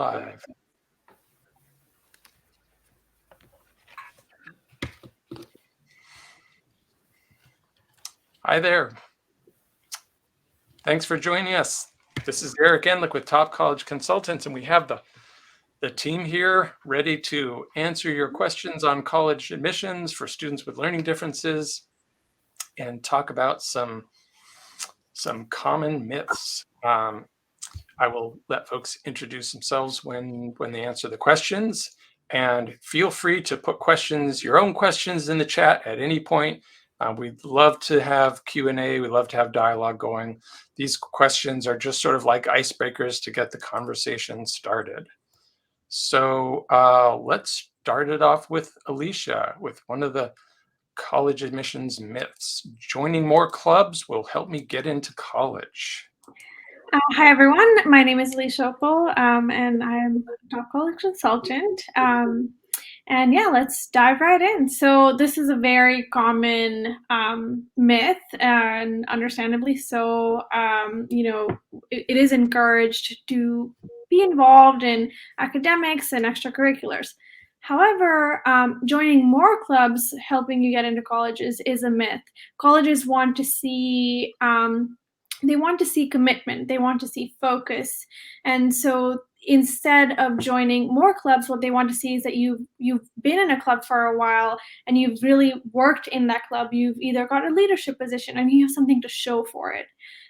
live. Hi there. Thanks for joining us. This is Eric Enlick with Top College Consultants, and we have the team here ready to answer your questions on college admissions for students with learning differences and talk about some common myths. I will let folks introduce themselves when they answer the questions, and feel free to put your own questions in the chat at any point. We'd love to have Q&A. We'd love to have dialogue going. These questions are just sort of like icebreakers to get the conversation started. So let's start it off with Alicia with one of the college admissions myths. Joining more clubs will help me get into college. Hi, everyone. My name is Alicia Opal, and I'm a Top College Consultant. And yeah, let's dive right in. So this is a very common myth, and understandably so. It is encouraged to be involved in academics and extracurriculars. However, joining more clubs helping you get into college is a myth. Colleges want to see they want to see commitment, they want to see focus. And so instead of joining more clubs, what they want to see is that you've been in a club for a while and you've really worked in that club. You've either got a leadership position and you have something to show for it.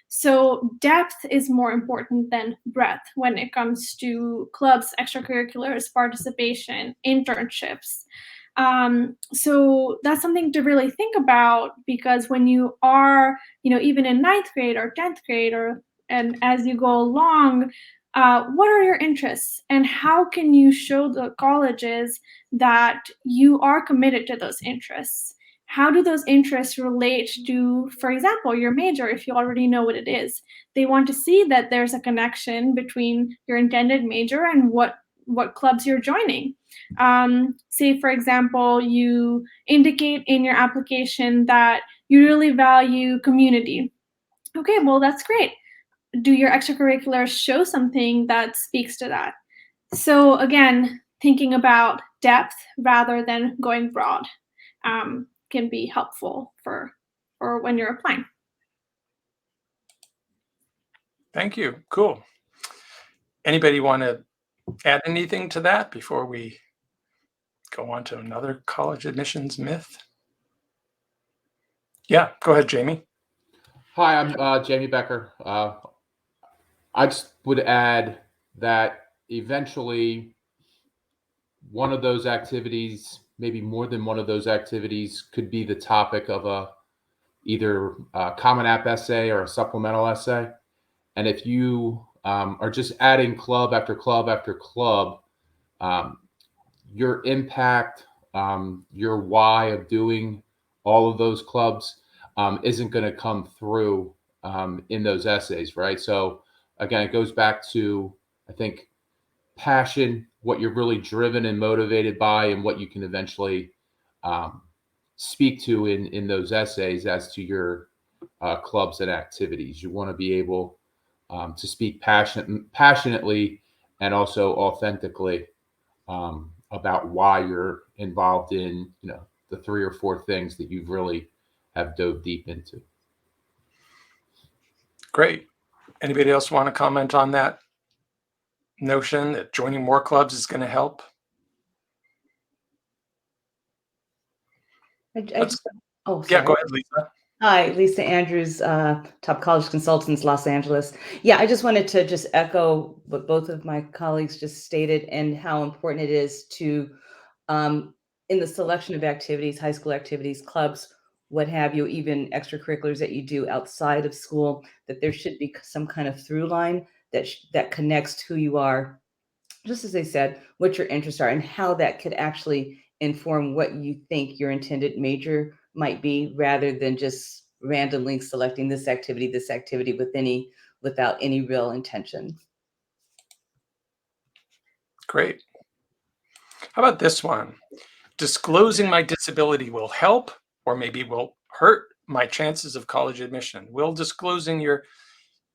So depth is more important than breadth when it comes to clubs, extracurriculars, participation, internships. So that's something to really think about, because when you are, even in 9th grade or 10th grade, and as you go along, what are your interests and how can you show the colleges that you are committed to those interests? How do those interests relate to, for example, your major, if you already know what it is? They want to see that there's a connection between your intended major and what clubs you're joining. Say, for example, you indicate in your application that you really value community. Okay, well, that's great. Do your extracurriculars show something that speaks to that? So again, thinking about depth rather than going broad can be helpful for when you're applying. Thank you. Cool. Anybody want to add anything to that before we go on to another college admissions myth? Yeah, go ahead, Jamie. Hi, I'm Jamie Becker. I just would add that eventually one of those activities, maybe more than one of those activities, could be the topic of either a Common App essay or a supplemental essay. And if you are just adding club after club after club, your impact, your why of doing all of those clubs isn't going to come through in those essays, right? So again, it goes back to, I think, passion, what you're really driven and motivated by, and what you can eventually speak to in those essays as to your clubs and activities. You want to be able to speak passionately and also authentically about why you're involved in, the 3 or 4 things that you've really have dove deep into. Great. Anybody else want to comment on that notion that joining more clubs is going to help? Sorry. Yeah, go ahead, Lisa. Hi, Lisa Andrews, Top College Consultants, Los Angeles. Yeah, I just wanted to just echo what both of my colleagues just stated and how important it is to, in the selection of activities, high school activities, clubs, what have you, even extracurriculars that you do outside of school, that there should be some kind of through line that connects who you are, just as I said, what your interests are and how that could actually inform what you think your intended major might be, rather than just randomly selecting this activity without any real intention. Great. How about this one? Disclosing my disability will help or maybe will hurt my chances of college admission. Will disclosing your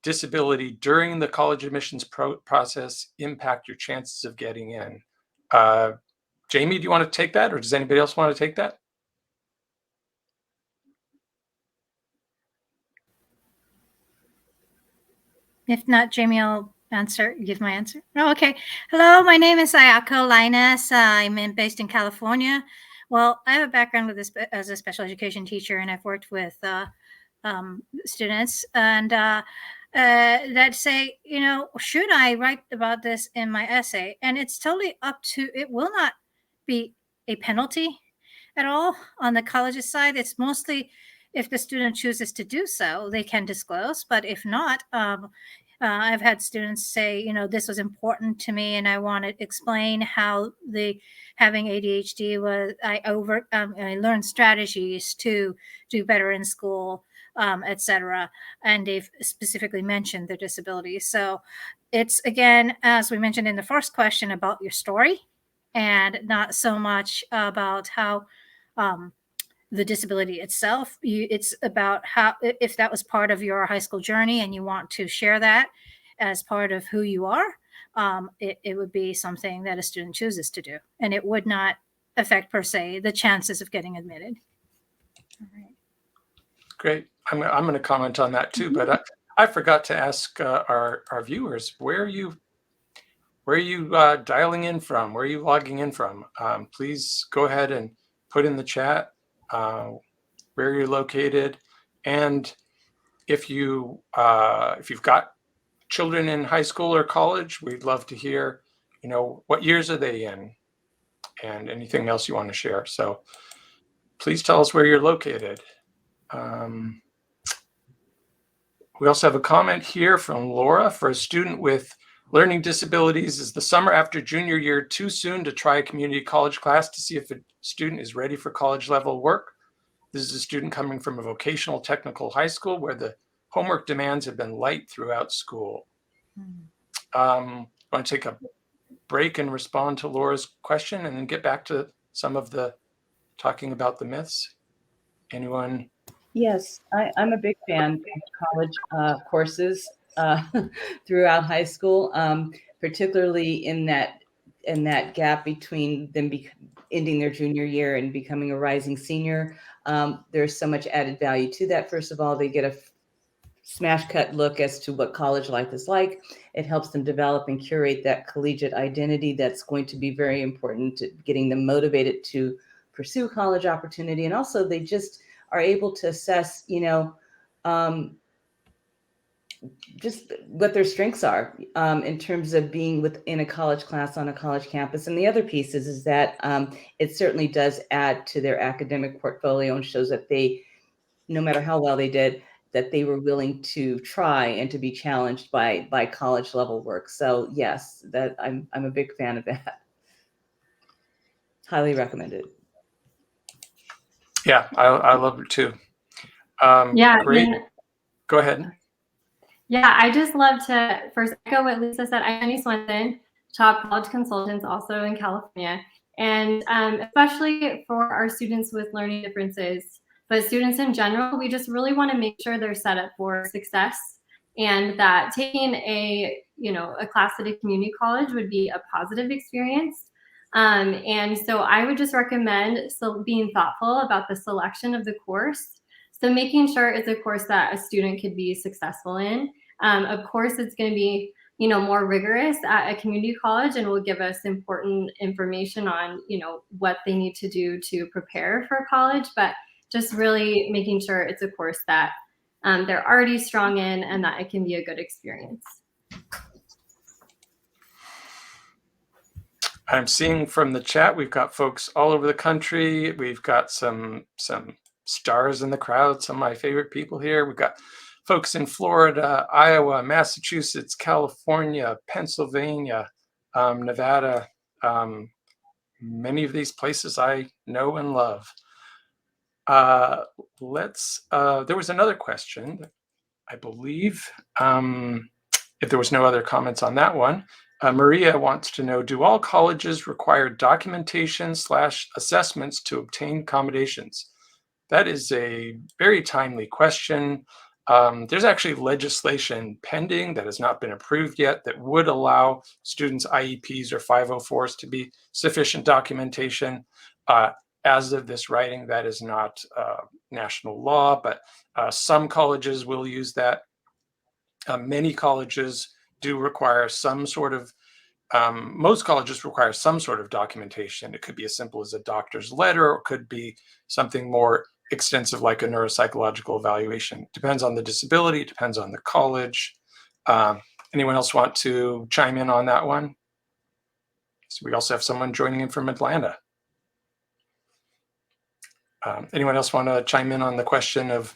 disability during the college admissions process impact your chances of getting in? Jamie, do you want to take that, or does anybody else want to take that? If not, Jamie, I'll give my answer. Oh, okay. Hello, my name is Ayako Linus. Based in California. Well, I have a background with this as a special education teacher, and I've worked with students and that say, should I write about this in my essay? And it's totally up to, it will not be a penalty at all on the college's side. It's mostly if the student chooses to do so, they can disclose. But if not, I've had students say, this was important to me, and I want to explain how having ADHD was. I learned strategies to do better in school, etc. And they've specifically mentioned their disability. So it's, again, as we mentioned in the first question, about your story, and not so much about how the disability itself. It's about how, if that was part of your high school journey and you want to share that as part of who you are, it would be something that a student chooses to do, and it would not affect per se the chances of getting admitted. All right. Great. I'm going to comment on that too, but I forgot to ask our viewers, where are you dialing in from? Where are you logging in from? Please go ahead and put in the chat where you're located, and if you've got children in high school or college, we'd love to hear, what years are they in, and anything else you want to share. So please tell us where you're located. We also have a comment here from Laura. For a student with learning disabilities, is the summer after junior year too soon to try a community college class to see if a student is ready for college level work? This is a student coming from a vocational technical high school where the homework demands have been light throughout school. Want to take a break and respond to Laura's question and then get back to some of the talking about the myths? Anyone? Yes, I'm a big fan of college courses throughout high school, particularly in that gap between them ending their junior year and becoming a rising senior. There's so much added value to that. First of all, they get a smash cut look as to what college life is like. It helps them develop and curate that collegiate identity that's going to be very important to getting them motivated to pursue college opportunity. And also they just are able to assess, just what their strengths are in terms of being within a college class on a college campus. And the other piece is that it certainly does add to their academic portfolio and shows that they, no matter how well they did, that they were willing to try and to be challenged by college level work. So yes, that I'm a big fan of that. Highly recommended. Yeah, I love it too. Yeah, great. Go ahead. Yeah, I just love to first echo what Lisa said. I'm Jenny Swenson, top college consultants, also in California, and especially for our students with learning differences, but students in general, we just really want to make sure they're set up for success, and that taking a class at a community college would be a positive experience. And so I would just recommend being thoughtful about the selection of the course. So making sure it's a course that a student could be successful in. Of course, it's going to be, more rigorous at a community college and will give us important information on, what they need to do to prepare for college, but just really making sure it's a course that they're already strong in and that it can be a good experience. I'm seeing from the chat, we've got folks all over the country. We've got some stars in the crowd, some of my favorite people here. We've got folks in Florida, Iowa, Massachusetts, California, Pennsylvania, Nevada. Many of these places I know and love. There was another question, I believe. If there was no other comments on that one, Maria wants to know, do all colleges require documentation / assessments to obtain accommodations? That is a very timely question. There's actually legislation pending that has not been approved yet that would allow students' IEPs or 504s to be sufficient documentation. As of this writing, that is not national law, but some colleges will use that. Many colleges do require some sort of most colleges require some sort of documentation. It could be as simple as a doctor's letter, or it could be something more extensive like a neuropsychological evaluation. Depends on the disability, depends on the college. Anyone else want to chime in on that one? So we also have someone joining in from Atlanta. Anyone else want to chime in on the question of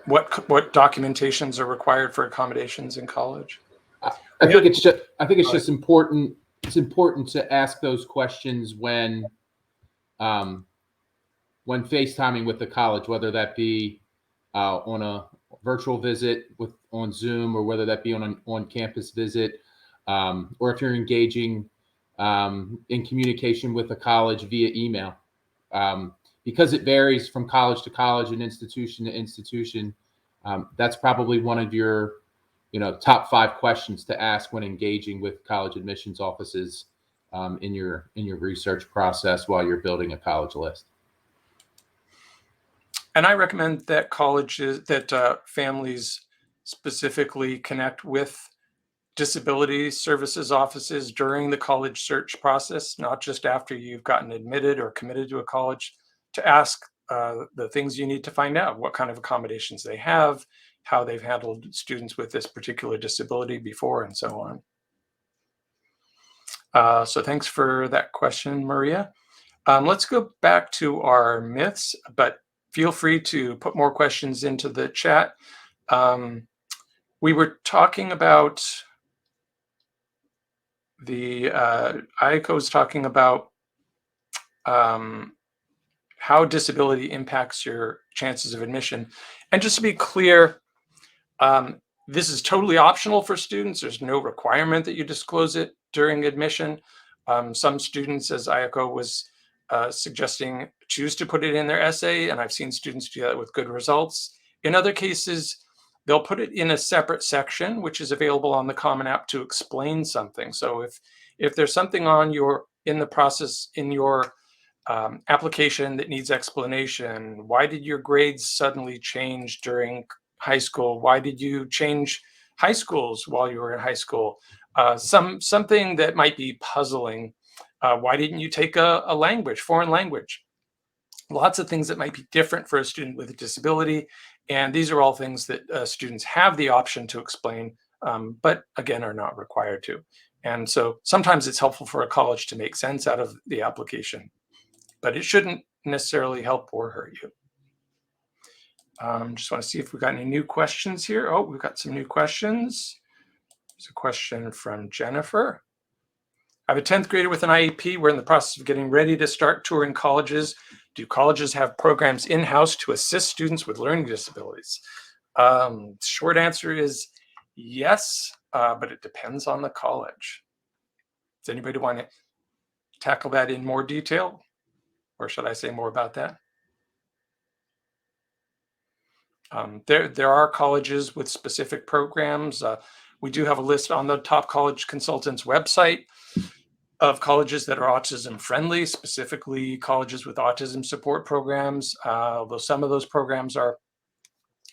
what documentations are required for accommodations in college? I think it's just important. It's important to ask those questions when FaceTiming with the college, whether that be on a virtual visit on Zoom, or whether that be on an on-campus visit, or if you're engaging in communication with the college via email, because it varies from college to college and institution to institution. That's probably one of your top 5 questions to ask when engaging with college admissions offices in your research process while you're building a college list. And I recommend that families specifically connect with disability services offices during the college search process, not just after you've gotten admitted or committed to a college, to ask the things you need to find out: what kind of accommodations they have, how they've handled students with this particular disability before, and so on. So thanks for that question, Maria. Let's go back to our myths, but feel free to put more questions into the chat. We were talking about Ayako was talking about how disability impacts your chances of admission. And just to be clear, this is totally optional for students. There's no requirement that you disclose it during admission. Some students, as Ayako was suggesting, choose to put it in their essay, and I've seen students do that with good results. In other cases, they'll put it in a separate section, which is available on the Common App, to explain something. So if there's something in the process in your application that needs explanation, why did your grades suddenly change during high school? Why did you change high schools while you were in high school? Something that might be puzzling. Why didn't you take a foreign language? Lots of things that might be different for a student with a disability. And these are all things that students have the option to explain, but again, are not required to. And so sometimes it's helpful for a college to make sense out of the application, but it shouldn't necessarily help or hurt you. Just want to see if we've got any new questions here. Oh, we've got some new questions. There's a question from Jennifer. I have a 10th grader with an IEP. We're in the process of getting ready to start touring colleges. Do colleges have programs in-house to assist students with learning disabilities? Short answer is yes, but it depends on the college. Does anybody want to tackle that in more detail? Or should I say more about that? There are colleges with specific programs. We do have a list on the Top College Consultants website of colleges that are autism friendly, specifically colleges with autism support programs, although some of those programs are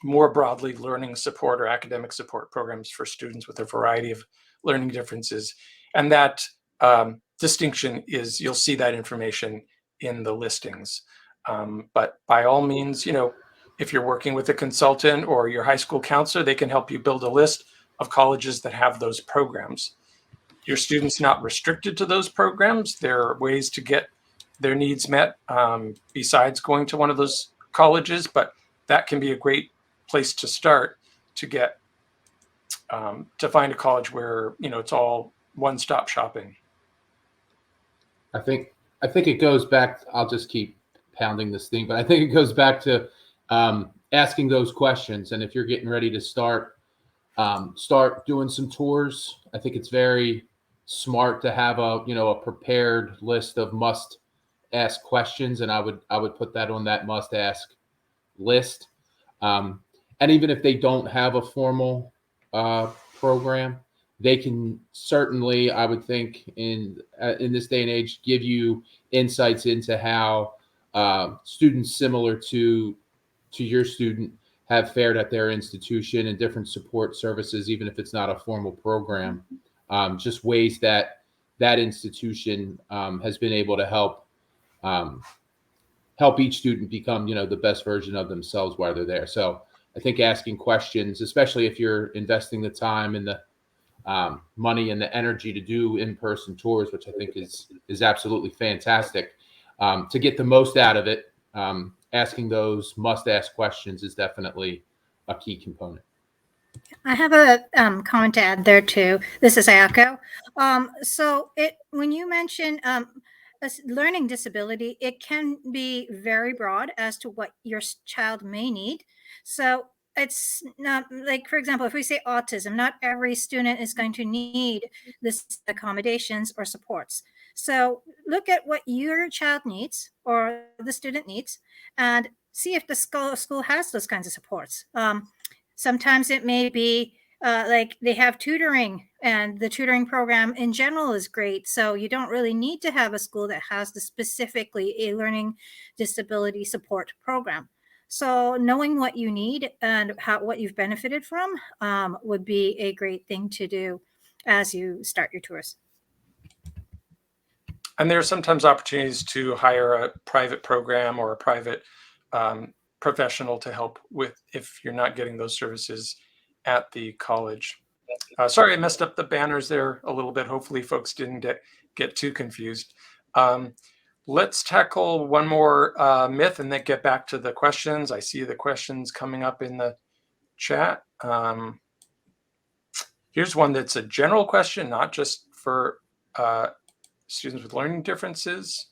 more broadly learning support or academic support programs for students with a variety of learning differences. And that distinction is, you'll see that information in the listings. But by all means, if you're working with a consultant or your high school counselor, they can help you build a list of colleges that have those programs. Your student's not restricted to those programs. There are ways to get their needs met besides going to one of those colleges, but that can be a great place to start to get to find a college where it's all one-stop shopping. I think it goes back. I'll just keep pounding this thing, but I think it goes back to asking those questions. And if you're getting ready to start doing some tours, I think it's very smart to have a prepared list of must ask questions, and I would put that on that must ask list. And even if they don't have a formal program, they can certainly, I would think, in this day and age, give you insights into how students similar to your student have fared at their institution and different support services, even if it's not a formal program. Just ways that that institution has been able to help help each student become, the best version of themselves while they're there. So I think asking questions, especially if you're investing the time and the money and the energy to do in-person tours, which I think is absolutely fantastic, to get the most out of it. Asking those must-ask questions is definitely a key component. I have a comment to add there too. This is Ayako. So when you mention learning disability, it can be very broad as to what your child may need. So it's not like, for example, if we say autism, not every student is going to need this accommodations or supports. So look at what your child needs or the student needs and see if the school has those kinds of supports. Sometimes it may be like they have tutoring, and the tutoring program in general is great. So you don't really need to have a school that has specifically a learning disability support program. So knowing what you need and what you've benefited from would be a great thing to do as you start your tours. And there are sometimes opportunities to hire a private program or a private professional to help with if you're not getting those services at the college. Sorry, I messed up the banners there a little bit. Hopefully folks didn't get too confused. Let's tackle one more myth and then get back to the questions. I see the questions coming up in the chat. Here's one that's a general question, not just for students with learning differences.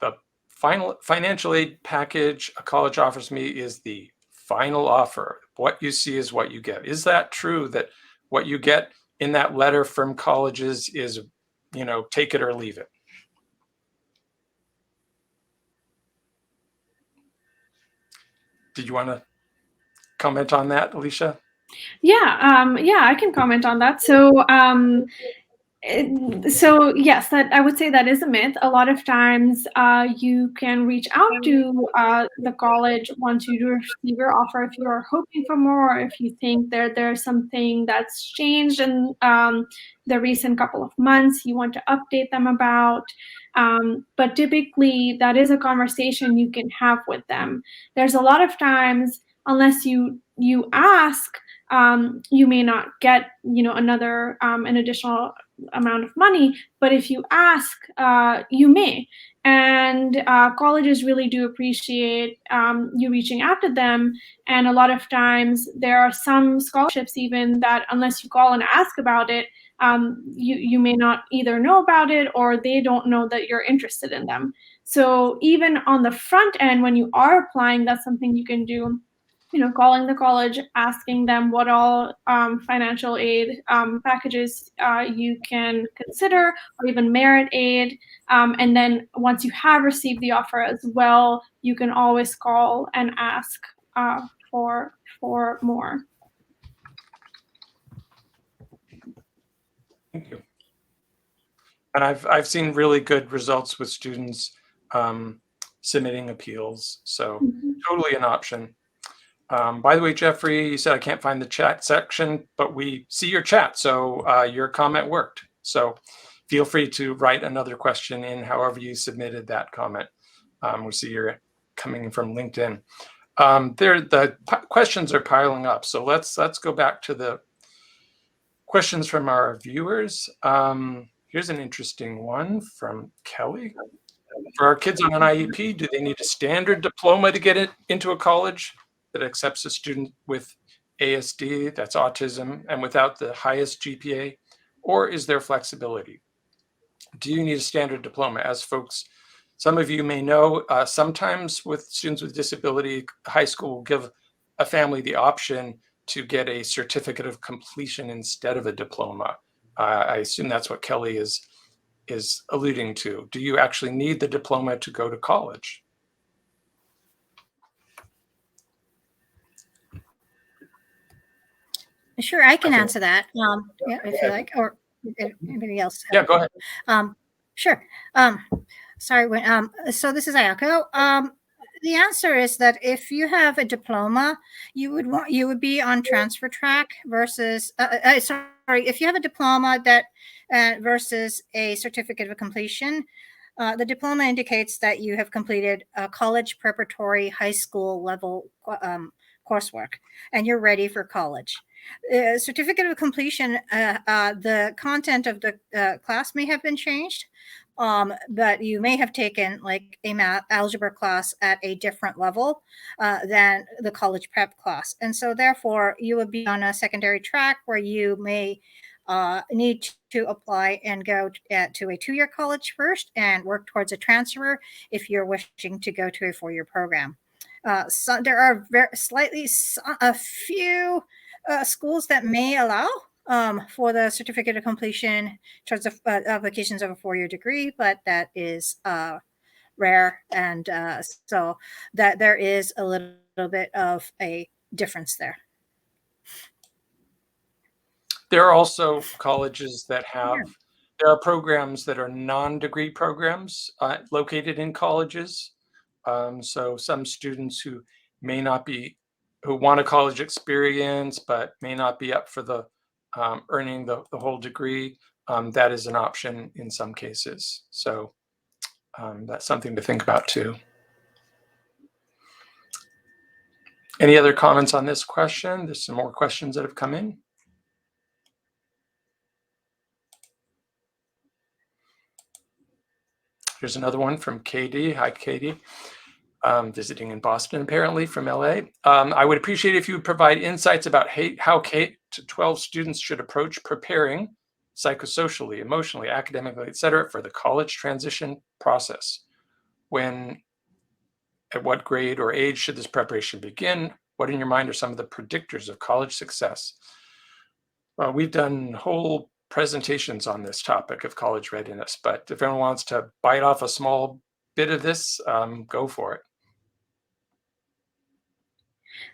The final financial aid package a college offers me is the final offer. What you see is what you get. Is that true, that what you get in that letter from colleges is, take it or leave it? Did you want to comment on that, Alicia? Yeah, I can comment on that. So yes, that I would say that is a myth. A lot of times you can reach out to the college once you do receive your offer if you are hoping for more, or if you think there's something that's changed in the recent couple of months you want to update them about. But typically that is a conversation you can have with them. There's a lot of times, unless you ask, you may not get another an additional amount of money, but if you ask, you may. And colleges really do appreciate you reaching out to them. And a lot of times there are some scholarships even that unless you call and ask about it, you may not either know about it or they don't know that you're interested in them. So even on the front end, when you are applying, that's something you can do. Calling the college, asking them what all financial aid packages you can consider, or even merit aid. And then once you have received the offer as well, you can always call and ask for more. Thank you. And I've seen really good results with students submitting appeals. So totally an option. By the way, Jeffrey, you said I can't find the chat section, but we see your chat. So your comment worked. So feel free to write another question in however you submitted that comment. We see you're coming from LinkedIn. The questions are piling up. So let's go back to the questions from our viewers. Here's an interesting one from Kelly. For our kids on an IEP, do they need a standard diploma to get it into a college that accepts a student with ASD, that's autism, and without the highest GPA? Or is there flexibility? Do you need a standard diploma? As folks, some of you may know, sometimes with students with disability, high school will give a family the option to get a certificate of completion instead of a diploma. I assume that's what Kelly is alluding to. Do you actually need the diploma to go to college? Sure, I can Okay. answer that. Yeah, if you like, or anybody else. Yeah, go ahead. Sure. Sorry. So this is Ayako. The answer is that if you have a diploma, you would be on transfer track versus sorry, if you have a diploma that versus a certificate of completion. The diploma indicates that you have completed a college preparatory high school level coursework and you're ready for college. Certificate of completion, the content of the class may have been changed, but you may have taken like a math algebra class at a different level than the college prep class. And so therefore you would be on a secondary track where you may need to apply and go to a 2-year college first and work towards a transfer if you're wishing to go to a 4-year program. So there are a few schools that may allow for the certificate of completion towards the applications of a 4-year degree, but that is rare, and so that there is a little bit of a difference there. There are also colleges that there are programs that are non-degree programs located in colleges. So some students who want a college experience, but may not be up for the earning the whole degree, that is an option in some cases. So that's something to think about too. Any other comments on this question? There's some more questions that have come in. Here's another one from Katie. Hi, Katie. Visiting in Boston, apparently, from LA. I would appreciate if you would provide insights about how K-12 students should approach preparing psychosocially, emotionally, academically, et cetera, for the college transition process. At what grade or age should this preparation begin? What in your mind are some of the predictors of college success? Well, we've done whole presentations on this topic of college readiness, but if anyone wants to bite off a small bit of this, go for it.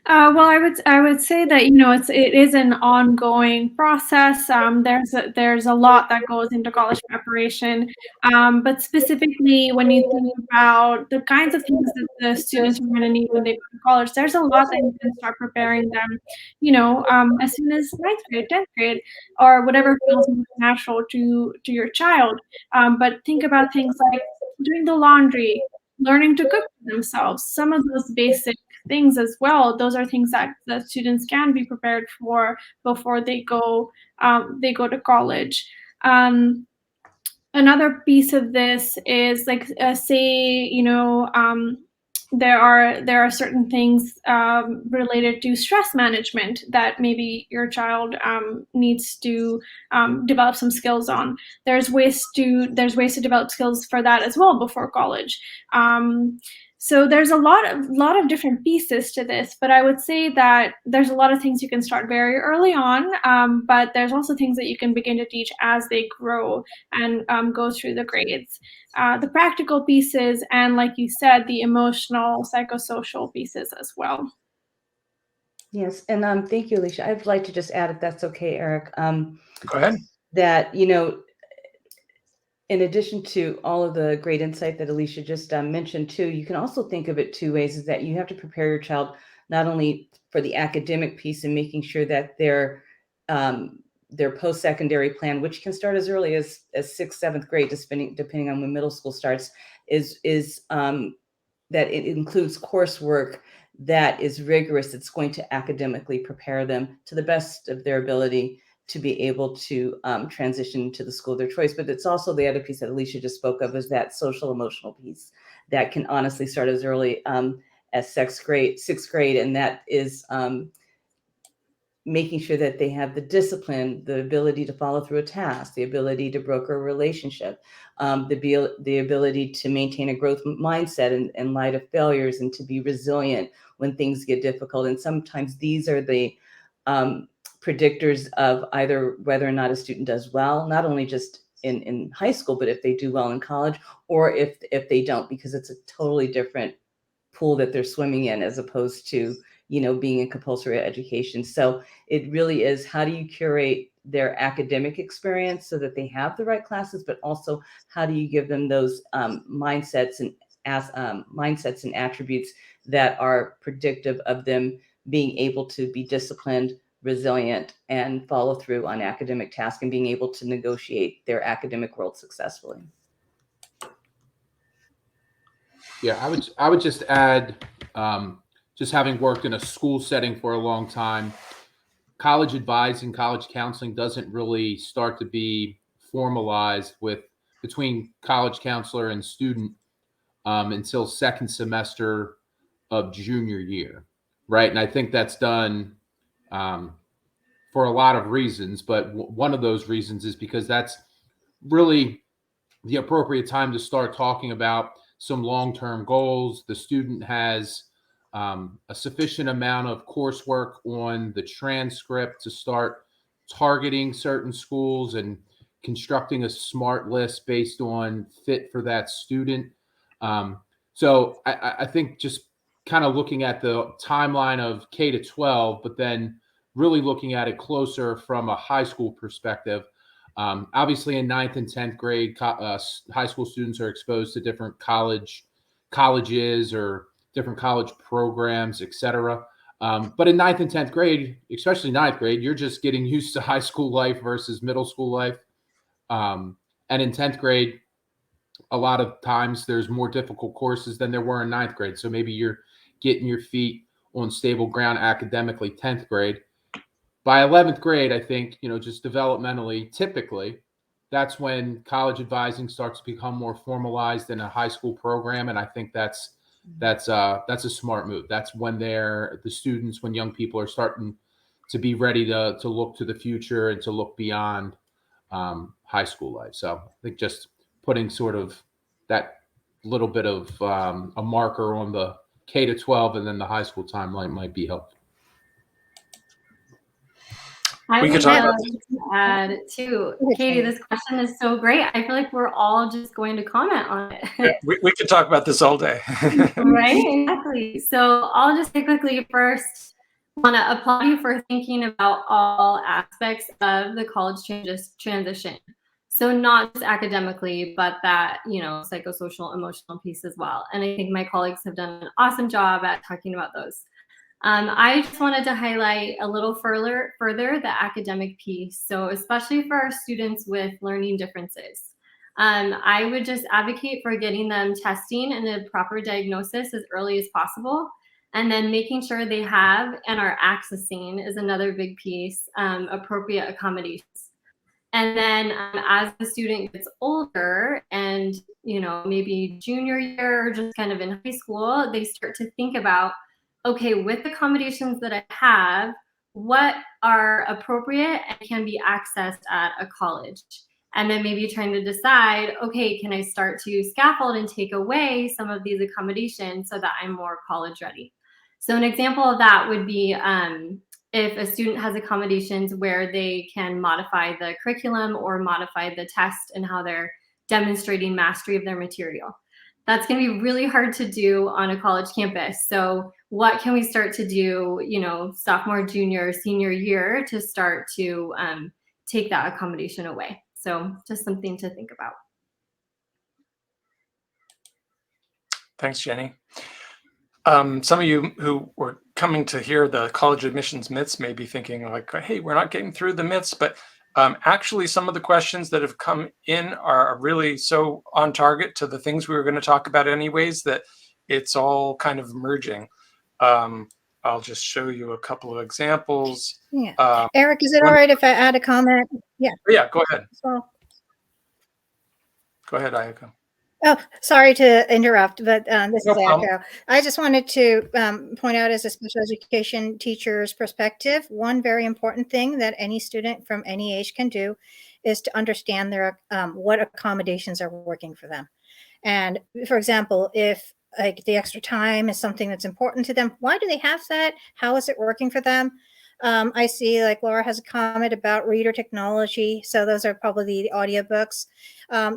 Well, I would say that it is an ongoing process. There's a lot that goes into college preparation, but specifically when you think about the kinds of things that the students are going to need when they go to college, there's a lot that you can start preparing them, as soon as 9th grade, 10th grade, or whatever feels most natural to your child. But think about things like doing the laundry, learning to cook for themselves, some of those basic things as well. Those are things that students can be prepared for before they go to college. Another piece of this is like there are certain things related to stress management that maybe your child needs to develop some skills on. There's ways to develop skills for that as well before college. So there's a lot of different pieces to this, but I would say that there's a lot of things you can start very early on, but there's also things that you can begin to teach as they grow and go through the grades. The practical pieces and, like you said, the emotional, psychosocial pieces as well. Yes, and thank you, Alicia. I'd like to just add, if that's okay, Eric. Go ahead. That, in addition to all of the great insight that Alicia just mentioned too, you can also think of it two ways: is that you have to prepare your child not only for the academic piece and making sure that their post-secondary plan, which can start as early as 6th, 7th grade, depending on when middle school starts, is that it includes coursework that is rigorous. It's going to academically prepare them to the best of their ability to be able to transition to the school of their choice. But it's also the other piece that Alicia just spoke of, is that social emotional piece that can honestly start as early as 6th grade. And that is making sure that they have the discipline, the ability to follow through a task, the ability to broker a relationship, the ability to maintain a growth mindset in light of failures, and to be resilient when things get difficult. And sometimes these are the predictors of either whether or not a student does well, not only just in high school, but if they do well in college, or if they don't, because it's a totally different pool that they're swimming in, as opposed to being in compulsory education. So it really is, how do you curate their academic experience so that they have the right classes, but also how do you give them those mindsets and attributes that are predictive of them being able to be disciplined, resilient, and follow through on academic tasks, and being able to negotiate their academic world successfully. Yeah, I would just add, just having worked in a school setting for a long time, college advising, college counseling doesn't really start to be formalized between college counselor and student until second semester of junior year, right? And I think that's done for a lot of reasons, but one of those reasons is because that's really the appropriate time to start talking about some long-term goals. The student has a sufficient amount of coursework on the transcript to start targeting certain schools and constructing a smart list based on fit for that student. So I think just kind of looking at the timeline of K to 12, but then really looking at it closer from a high school perspective. Obviously, in 9th and 10th grade, high school students are exposed to different colleges or different college programs, et cetera. But in 9th and 10th grade, especially 9th grade, you're just getting used to high school life versus middle school life. And in 10th grade, a lot of times there's more difficult courses than there were in 9th grade. So maybe you're getting your feet on stable ground academically 10th grade. By 11th grade, I think, just developmentally, typically, that's when college advising starts to become more formalized in a high school program. And I think that's a smart move. That's when when young people are starting to be ready to look to the future and to look beyond high school life. So I think just putting sort of that little bit of a marker on the K to 12 and then the high school timeline might be helpful. I We could would talk about to add too, Katie, this question is so great. I feel like we're all just going to comment on it. we could talk about this all day. Right, exactly. So I'll just say quickly first, want to applaud you for thinking about all aspects of the college transition. So not just academically, but that, psychosocial, emotional piece as well. And I think my colleagues have done an awesome job at talking about those. I just wanted to highlight a little further the academic piece. So especially for our students with learning differences, I would just advocate for getting them testing and a proper diagnosis as early as possible. And then making sure they have and are accessing is another big piece, appropriate accommodations. And then as the student gets older and, maybe junior year or just kind of in high school, they start to think about, okay, with the accommodations that I have, what are appropriate and can be accessed at a college? And then maybe trying to decide, okay, can I start to scaffold and take away some of these accommodations so that I'm more college ready? So an example of that would be if a student has accommodations where they can modify the curriculum or modify the test and how they're demonstrating mastery of their material. That's going to be really hard to do on a college campus. So what can we start to do, sophomore, junior, senior year to start to take that accommodation away? So just something to think about. Thanks, Jenny. Some of you who were coming to hear the college admissions myths may be thinking like, hey, we're not getting through the myths, but actually some of the questions that have come in are really so on target to the things we were going to talk about anyways that it's all kind of merging. I'll just show you a couple of examples. Yeah. Eric, is it all right if I add a comment? Yeah. Yeah, go ahead. So, Go ahead, Ayako. oh, sorry to interrupt, but this No is problem. Echo. I just wanted to point out as a special education teacher's perspective, one very important thing that any student from any age can do is to understand their what accommodations are working for them. And for example, if like the extra time is something that's important to them, why do they have that? How is it working for them? I see like Laura has a comment about reader technology. So those are probably the audiobooks.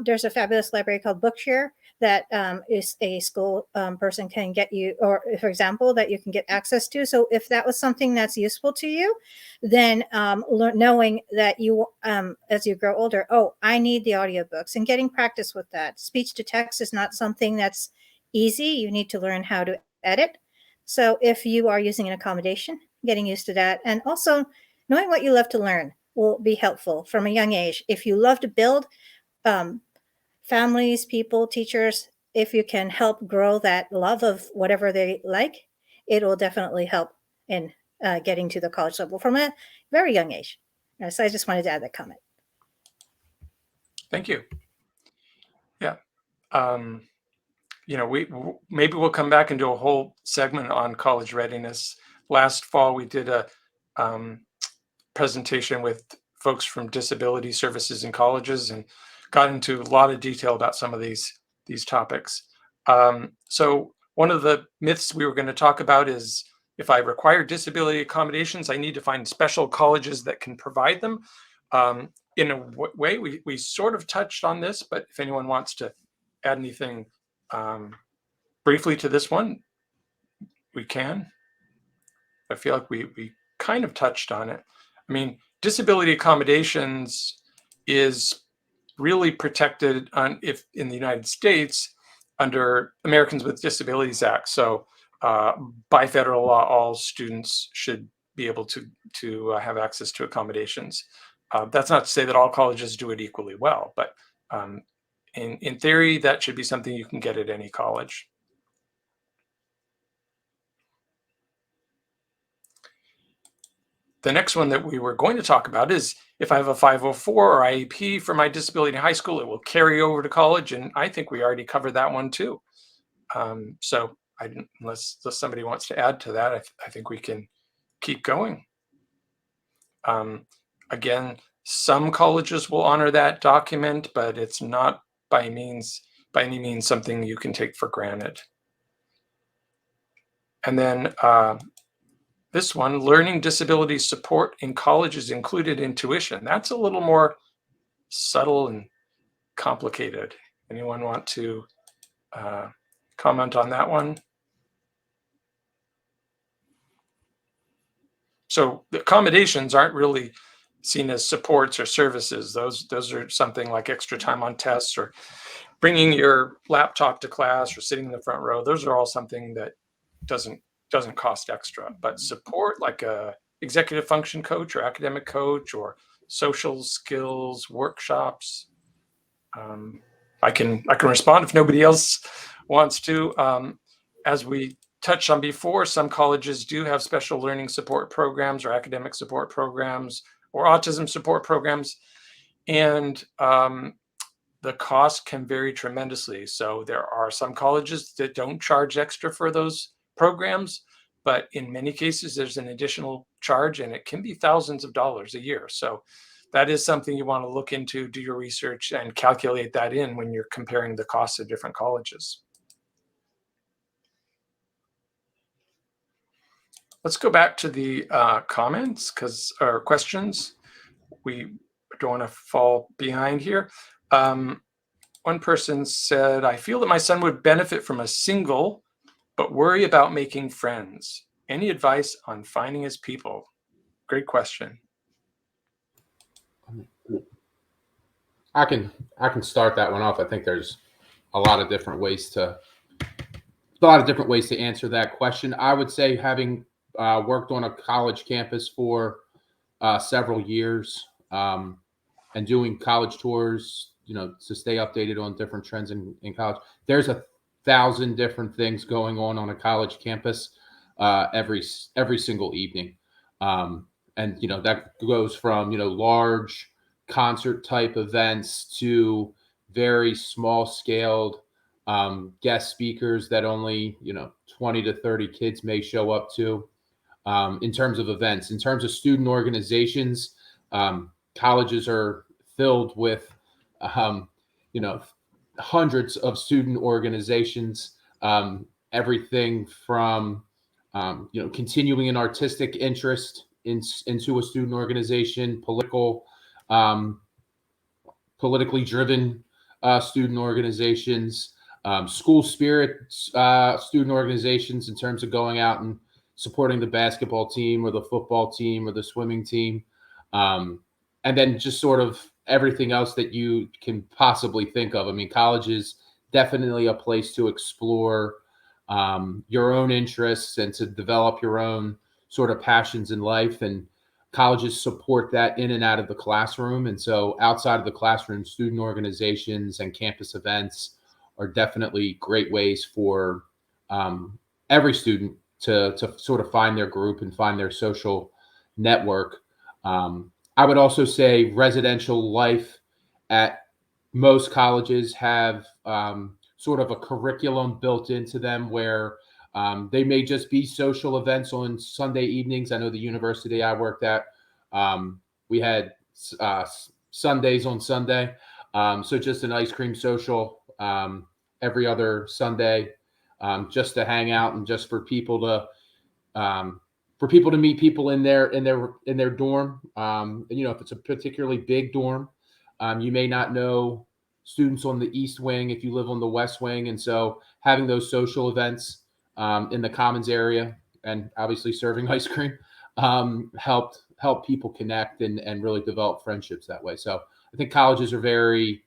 There's a fabulous library called Bookshare that is a school person can get you, or for example, that you can get access to. So if that was something that's useful to you, then knowing that you, as you grow older, oh, I need the audiobooks, and getting practice with that. Speech to text is not something that's easy. You need to learn how to edit. So if you are using an accommodation, getting used to that, and also knowing what you love to learn will be helpful from a young age. If you love to build, families, people, teachers, if you can help grow that love of whatever they like, it will definitely help in getting to the college level from a very young age. So I just wanted to add that comment. Thank you. Yeah. Maybe we'll come back and do a whole segment on college readiness. Last fall, we did a presentation with folks from disability services in colleges and got into a lot of detail about some of these topics. So one of the myths we were going to talk about is if I require disability accommodations, I need to find special colleges that can provide them. In a way, we sort of touched on this, but if anyone wants to add anything briefly to this one, we can. I feel like we kind of touched on it. I mean, disability accommodations is really protected if in the United States under Americans with Disabilities Act. So by federal law, all students should be able to have access to accommodations. That's not to say that all colleges do it equally well, but in theory, that should be something you can get at any college. The next one that we were going to talk about is if I have a 504 or IEP for my disability in high school, it will carry over to college. And I think we already covered that one too. So unless somebody wants to add to that, I think we can keep going. Again, some colleges will honor that document, but it's not by any means something you can take for granted. And then this one, learning disability support in college is included in tuition. That's a little more subtle and complicated. Anyone want to comment on that one? So the accommodations aren't really seen as supports or services. Those are something like extra time on tests or bringing your laptop to class or sitting in the front row. Those are all something that doesn't cost extra, but support like a executive function coach or academic coach or social skills workshops. I can respond if nobody else wants to. As we touched on before, some colleges do have special learning support programs or academic support programs or autism support programs, and the cost can vary tremendously. So there are some colleges that don't charge extra for those programs, but in many cases there's an additional charge, and it can be thousands of dollars a year. So that is something you want to look into, do your research, and calculate that in when you're comparing the costs of different colleges. Let's go back to the comments or questions. We don't want to fall behind here. One person said, I feel that my son would benefit from a single, but worry about making friends. Any advice on finding his people? Great question. I can start that one off. I think there's a lot of different ways to answer that question. I would say, having worked on a college campus for several years and doing college tours, to stay updated on different trends in college, there's 1,000 different things going on a college campus every single evening. And that goes from large concert type events to very small scaled guest speakers that only 20 to 30 kids may show up to. In terms of events, in terms of student organizations, colleges are filled with hundreds of student organizations, everything from continuing an artistic interest into a student organization, politically driven student organizations, school spirit student organizations in terms of going out and supporting the basketball team or the football team or the swimming team. And then just sort of everything else that you can possibly think of. I mean, college is definitely a place to explore your own interests and to develop your own sort of passions in life. And colleges support that in and out of the classroom. And so outside of the classroom, student organizations and campus events are definitely great ways for every student to sort of find their group and find their social network. I would also say residential life at most colleges have sort of a curriculum built into them where they may just be social events on Sunday evenings. I know the university I worked at, we had Sundays on Sunday. So just an ice cream social every other Sunday, just to hang out and just for people to meet people in their dorm. You know, if it's a particularly big dorm, you may not know students on the East Wing if you live on the West Wing. And so having those social events in the Commons area and obviously serving ice cream help people connect and really develop friendships that way. So I think colleges are very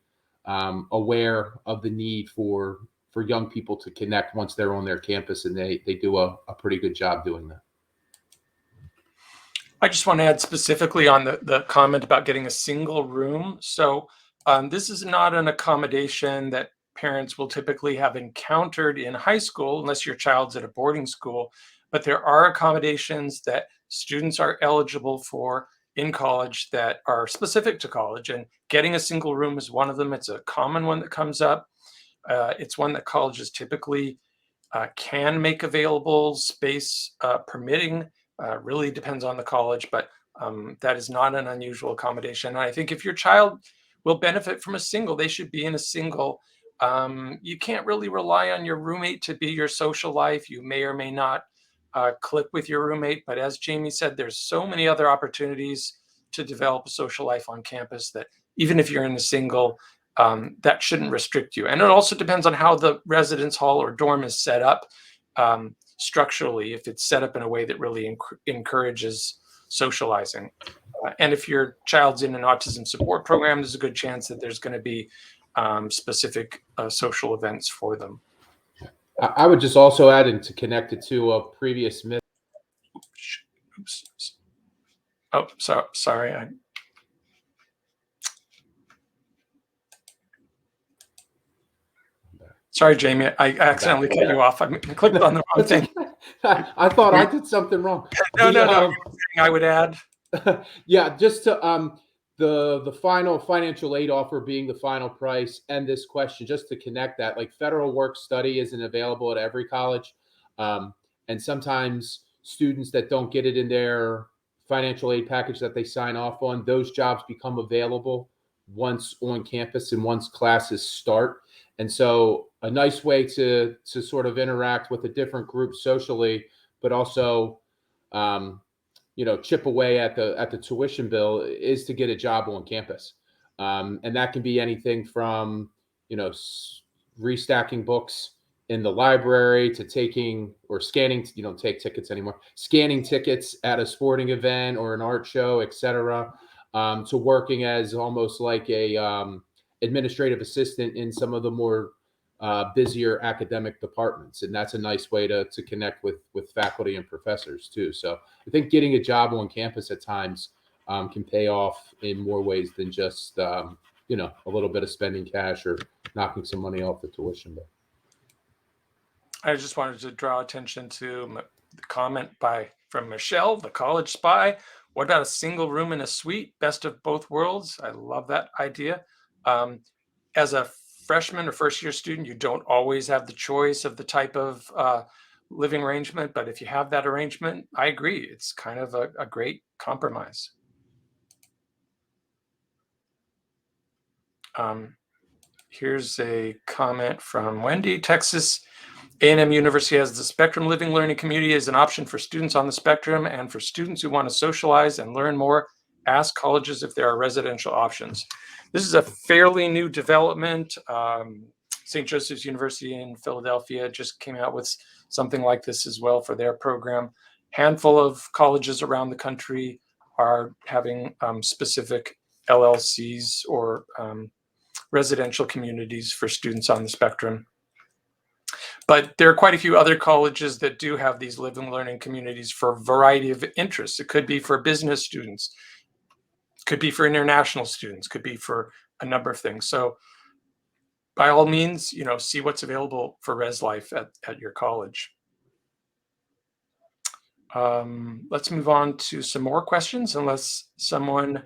aware of the need for young people to connect once they're on their campus, and they do a pretty good job doing that. I just want to add specifically on the comment about getting a single room. So this is not an accommodation that parents will typically have encountered in high school, unless your child's at a boarding school. But there are accommodations that students are eligible for in college that are specific to college. And getting a single room is one of them. It's a common one that comes up. It's one that colleges typically can make available, space permitting. Really depends on the college, but that is not an unusual accommodation. And I think if your child will benefit from a single, they should be in a single. You can't really rely on your roommate to be your social life. You may or may not click with your roommate, but as Jamie said, there's so many other opportunities to develop a social life on campus that even if you're in a single, that shouldn't restrict you. And it also depends on how the residence hall or dorm is set up structurally, if it's set up in a way that really encourages socializing. And if your child's in an autism support program, there's a good chance that there's going to be specific social events for them. I would just also add, and to connect it to a previous myth. Oops. Oh, sorry. Sorry, Jamie. I accidentally cut you off. I clicked on the wrong thing. I thought I did something wrong. No. I would add. Yeah, just to the final financial aid offer being the final price, and this question, just to connect that, like federal work study isn't available at every college, and sometimes students that don't get it in their financial aid package that they sign off on, those jobs become available once on campus and once classes start. And so a nice way to sort of interact with a different group socially, but also chip away at the tuition bill is to get a job on campus. And that can be anything from, restacking books in the library to taking or scanning, you don't take tickets anymore, scanning tickets at a sporting event or an art show, et cetera, to working as almost like a administrative assistant in some of the more busier academic departments. And that's a nice way to connect with faculty and professors too. So I think getting a job on campus at times can pay off in more ways than just, a little bit of spending cash or knocking some money off the tuition bill. I just wanted to draw attention to the comment from Michelle, the college spy. What about a single room in a suite? Best of both worlds. I love that idea. As a freshman or first year student, you don't always have the choice of the type of living arrangement, but if you have that arrangement, I agree. It's kind of a great compromise. Here's a comment from Wendy. Texas A&M University has the Spectrum Living Learning Community as an option for students on the spectrum, and for students who want to socialize and learn more, ask colleges if there are residential options. This is a fairly new development. St. Joseph's University in Philadelphia just came out with something like this as well for their program. Handful of colleges around the country are having specific LLCs or residential communities for students on the spectrum. But there are quite a few other colleges that do have these living learning communities for a variety of interests. It could be for business students, could be for international students, could be for a number of things. So by all means, see what's available for res life at your college. Let's move on to some more questions, unless someone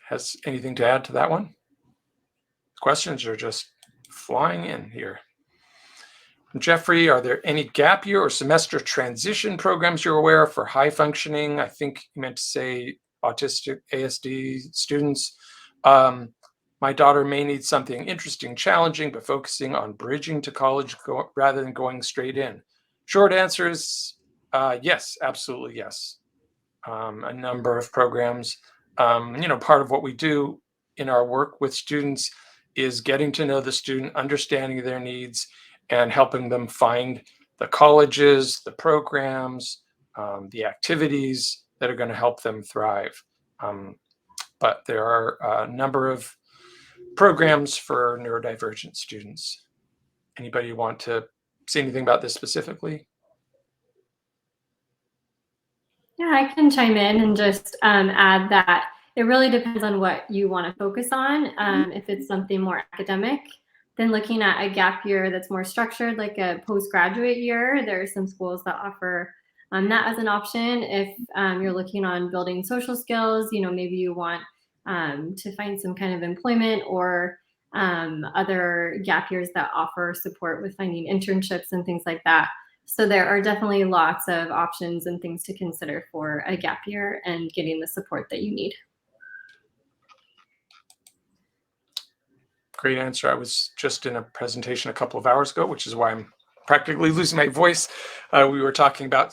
has anything to add to that one. Questions are just flying in here. Jeffrey, are there any gap year or semester transition programs you're aware of for high functioning? I think you meant to say autistic ASD students. My daughter may need something interesting, challenging, but focusing on bridging to college rather than going straight in. Short answer is yes, absolutely yes. A number of programs. Part of what we do in our work with students is getting to know the student, understanding their needs, and helping them find the colleges, the programs, the activities that are going to help them thrive. But there are a number of programs for neurodivergent students. Anybody want to say anything about this specifically? Yeah, I can chime in and just add that it really depends on what you want to focus on. If it's something more academic, then looking at a gap year that's more structured, like a postgraduate year, there are some schools that offer that as an option. If you're looking on building social skills, maybe you want to find some kind of employment, or other gap years that offer support with finding internships and things like that. So there are definitely lots of options and things to consider for a gap year and getting the support that you need. Great answer. I was just in a presentation a couple of hours ago, which is why I'm practically losing my voice. We were talking about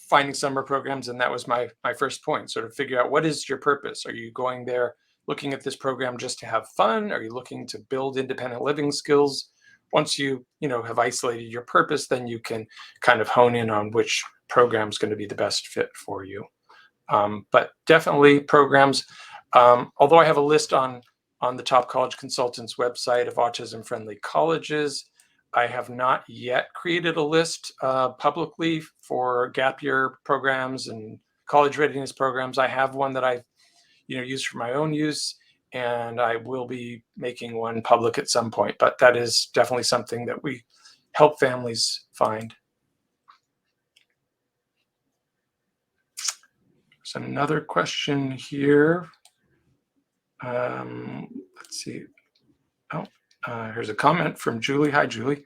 finding summer programs, and that was my first point. Sort of figure out, what is your purpose? Are you going there looking at this program just to have fun? Are you looking to build independent living skills? Once you have isolated your purpose, then you can kind of hone in on which program is going to be the best fit for you. But definitely programs. Although I have a list on the Top College Consultants website of autism-friendly colleges, I have not yet created a list publicly for gap year programs and college readiness programs. I have one that I use for my own use, and I will be making one public at some point, but that is definitely something that we help families find. There's another question here. Let's see. Here's a comment from Julie. Hi, Julie.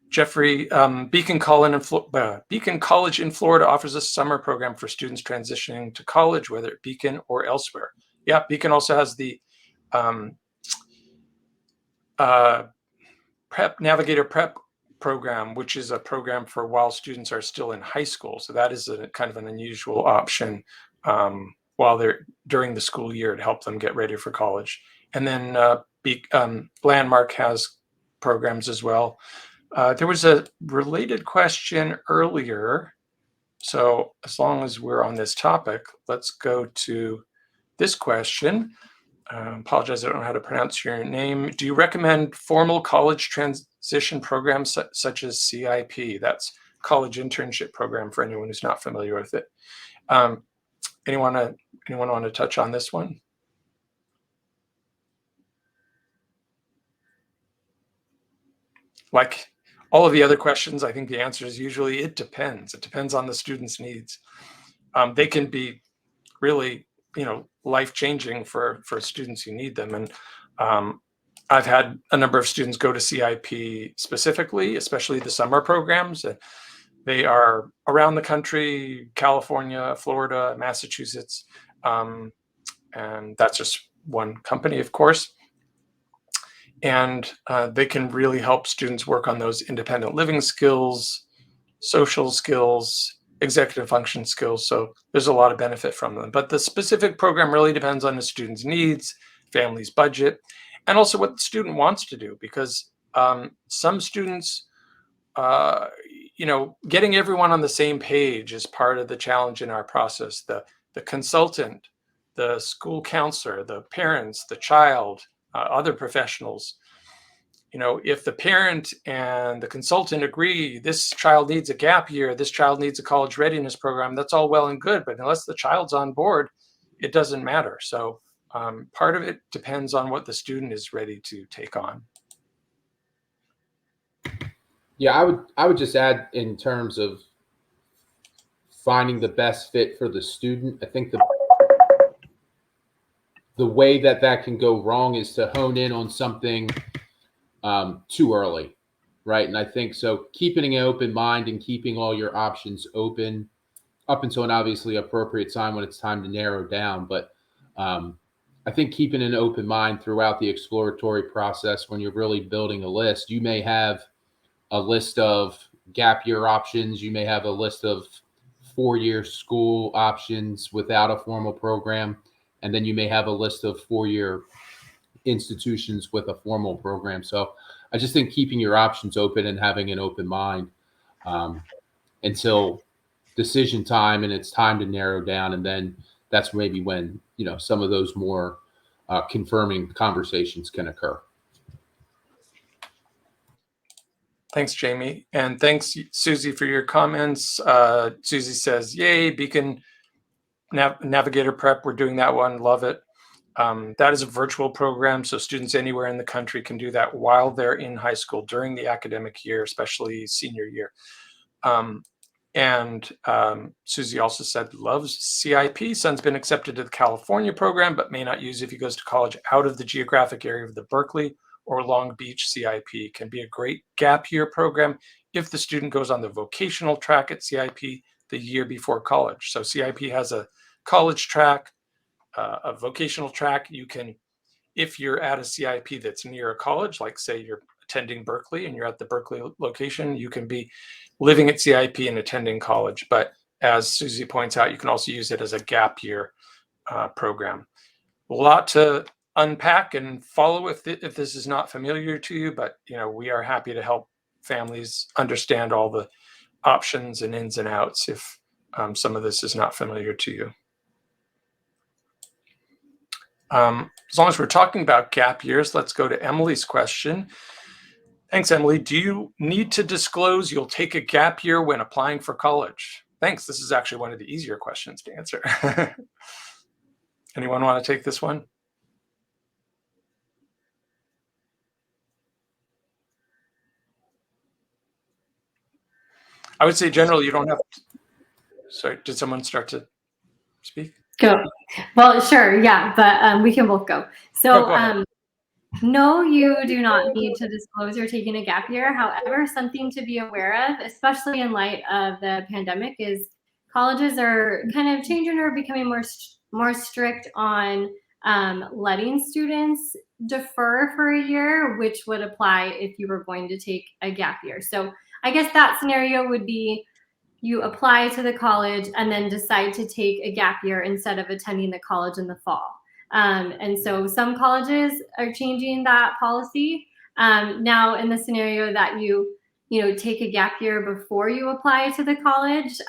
Jeffrey, Beacon College in Florida offers a summer program for students transitioning to college, whether at Beacon or elsewhere. Yeah, Beacon also has the Navigator Prep program, which is a program for while students are still in high school. So that is a kind of an unusual option while they're during the school year to help them get ready for college. And then Landmark has programs as well. There was a related question earlier. So as long as we're on this topic, let's go to this question. Apologize, I don't know how to pronounce your name. Do you recommend formal college transition programs such as CIP? That's college internship program for anyone who's not familiar with it. Anyone want to touch on this one? Like all of the other questions, I think the answer is usually it depends. It depends on the student's needs. They can be really, life-changing for students who need them. And I've had a number of students go to CIP specifically, especially the summer programs. They are around the country, California, Florida, Massachusetts, and that's just one company, of course. And they can really help students work on those independent living skills, social skills, executive function skills. So there's a lot of benefit from them. But the specific program really depends on the student's needs, family's budget, and also what the student wants to do, because some students, getting everyone on the same page is part of the challenge in our process. The consultant, the school counselor, the parents, the child, other professionals. If the parent and the consultant agree this child needs a gap year, this child needs a college readiness program, that's all well and good. But unless the child's on board, it doesn't matter. So part of it depends on what the student is ready to take on. Yeah, I would just add, in terms of finding the best fit for the student, I think the way that can go wrong is to hone in on something too early, right? And I think so keeping an open mind and keeping all your options open up until an obviously appropriate time when it's time to narrow down. But I think keeping an open mind throughout the exploratory process, when you're really building a list, you may have a list of gap year options. You may have a list of 4-year school options without a formal program. And then you may have a list of 4-year institutions with a formal program. So I just think keeping your options open and having an open mind until decision time, and it's time to narrow down. And then that's maybe when, some of those more confirming conversations can occur. Thanks, Jamie. And thanks, Susie, for your comments. Susie says, yay, Beacon Navigator Prep. We're doing that one. Love it. That is a virtual program, so students anywhere in the country can do that while they're in high school during the academic year, especially senior year. Susie also said, loves CIP. Son's been accepted to the California program, but may not use if he goes to college out of the geographic area of the Berkeley or Long Beach. CIP can be a great gap year program if the student goes on the vocational track at CIP the year before college. So CIP has a college track, a vocational track. You can, if you're at a CIP that's near a college, like say you're attending Berkeley and you're at the Berkeley location, you can be living at CIP and attending college. But as Susie points out, you can also use it as a gap year program. A lot to unpack and follow if this is not familiar to you, but we are happy to help families understand all the options and ins and outs if some of this is not familiar to you. As long as we're talking about gap years, let's go to Emily's question. Thanks, Emily. Do you need to disclose you'll take a gap year when applying for college? Thanks. This is actually one of the easier questions to answer. Anyone want to take this one? I would say generally you don't have to. Sorry, did someone start to speak? Go. Well, sure. Yeah, but we can both go. So, go no, you do not need to disclose you're taking a gap year. However, something to be aware of, especially in light of the pandemic, is colleges are kind of changing or becoming more strict on letting students defer for a year, which would apply if you were going to take a gap year. So I guess that scenario would be you apply to the college and then decide to take a gap year instead of attending the college in the fall. And so some colleges are changing that policy. Now, in the scenario that you take a gap year before you apply to the college,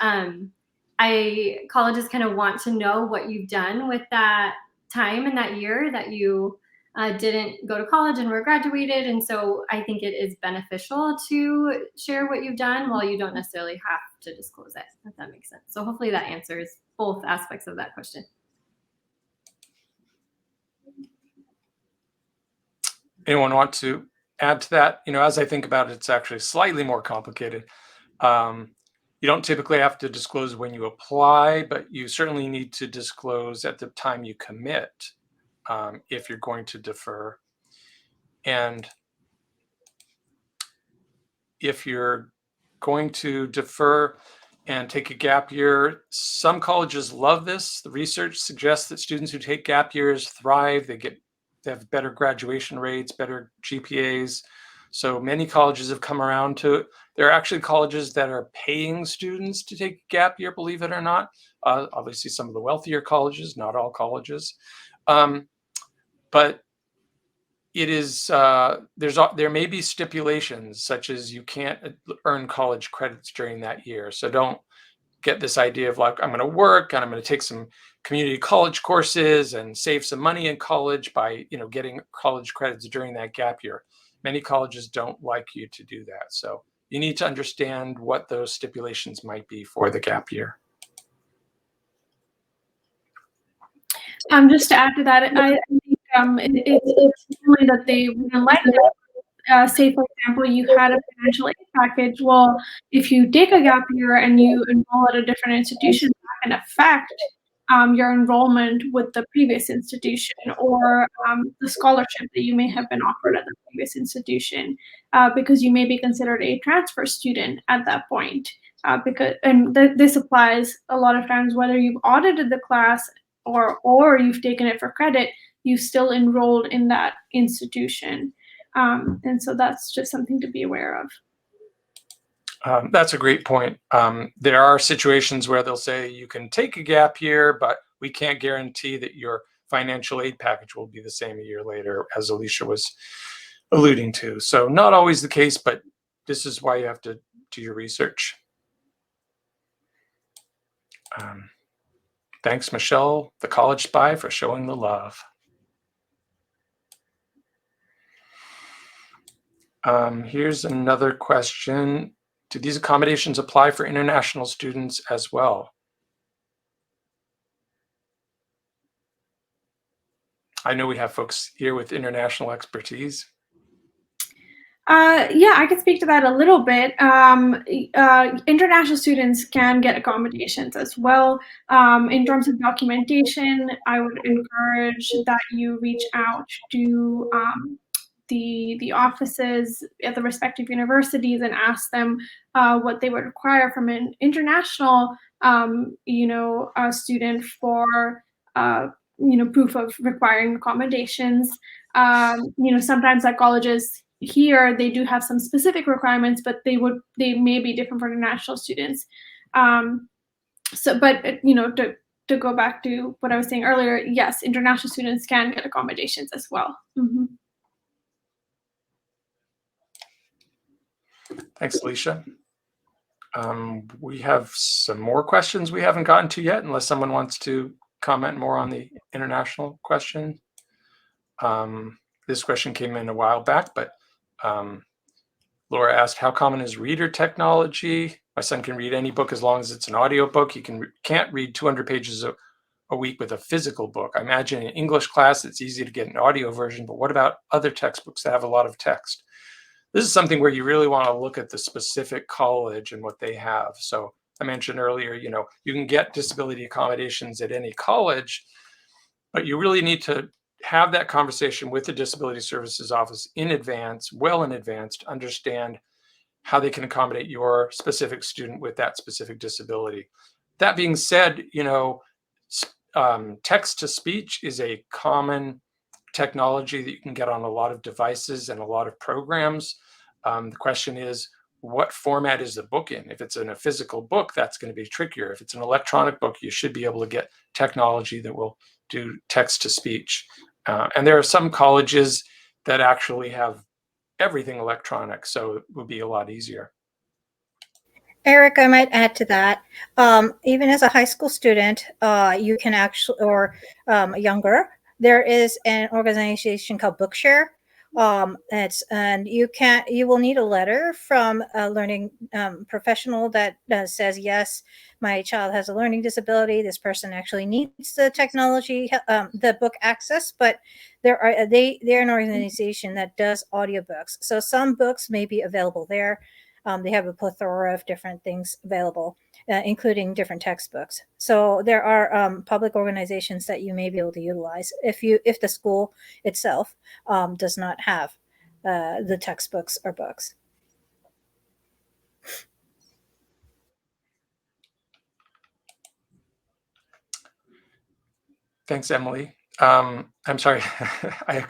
colleges kind of want to know what you've done with that time in that year that you didn't go to college and were graduated. And so I think it is beneficial to share what you've done while you don't necessarily have to disclose it, if that makes sense. So hopefully that answers both aspects of that question. Anyone want to add to that? As I think about it, it's actually slightly more complicated. You don't typically have to disclose when you apply, but you certainly need to disclose at the time you commit if you're going to defer. And if you're going to defer and take a gap year, some colleges love this. The research suggests that students who take gap years thrive. They have better graduation rates, better GPAs. So many colleges have come around to it. There are actually colleges that are paying students to take a gap year, believe it or not. Obviously, some of the wealthier colleges, not all colleges. but it is there may be stipulations, such as you can't earn college credits during that year. So don't get this idea of like, I'm going to work and I'm going to take some community college courses and save some money in college by, getting college credits during that gap year. Many colleges don't like you to do that. So you need to understand what those stipulations might be for the gap year. Just to add to that, I think it's really that they wouldn't like it. Say, for example, you had a financial aid package. Well, if you take a gap year and you enroll at a different institution, that can affect your enrollment with the previous institution, or the scholarship that you may have been offered at the previous institution, because you may be considered a transfer student at that point. This applies a lot of times, whether you've audited the class or you've taken it for credit, you still enrolled in that institution. And so that's just something to be aware of. That's a great point. There are situations where they'll say you can take a gap year, but we can't guarantee that your financial aid package will be the same a year later, as Alicia was alluding to. So not always the case, but this is why you have to do your research. Thanks, Michelle, the College Spy, for showing the love. Here's another question. Do these accommodations apply for international students as well? I know we have folks here with international expertise. Yeah, I can speak to that a little bit. International students can get accommodations as well. In terms of documentation, I would encourage that you reach out to the offices at the respective universities and ask them what they would require from an international student for proof of requiring accommodations. Sometimes at colleges here they do have some specific requirements, but they may be different for international students. To go back to what I was saying earlier, yes, international students can get accommodations as well. Mm-hmm. Thanks, Alicia. We have some more questions we haven't gotten to yet, unless someone wants to comment more on the international question. This question came in a while back, but Laura asked, how common is reader technology? My son can read any book as long as it's an audio book. He can't read 200 pages a week with a physical book. I imagine in English class, it's easy to get an audio version, but what about other textbooks that have a lot of text? This is something where you really want to look at the specific college and what they have. So I mentioned earlier, you can get disability accommodations at any college, but you really need to have that conversation with the Disability Services Office in advance, well in advance, to understand how they can accommodate your specific student with that specific disability. That being said, text to speech is a common technology that you can get on a lot of devices and a lot of programs. The question is, what format is the book in? If it's in a physical book, that's going to be trickier. If it's an electronic book, you should be able to get technology that will do text to speech. And there are some colleges that actually have everything electronic, so it will be a lot easier. Eric, I might add to that. Even as a high school student, you can actually, or younger, there is an organization called Bookshare. And you will need a letter from a learning professional that says, yes, my child has a learning disability. This person actually needs the technology, the book access, but they're an organization that does audiobooks. So some books may be available there. They have a plethora of different things available, including different textbooks. So there are public organizations that you may be able to utilize if the school itself does not have the textbooks or books. Thanks, Emily. I'm sorry, I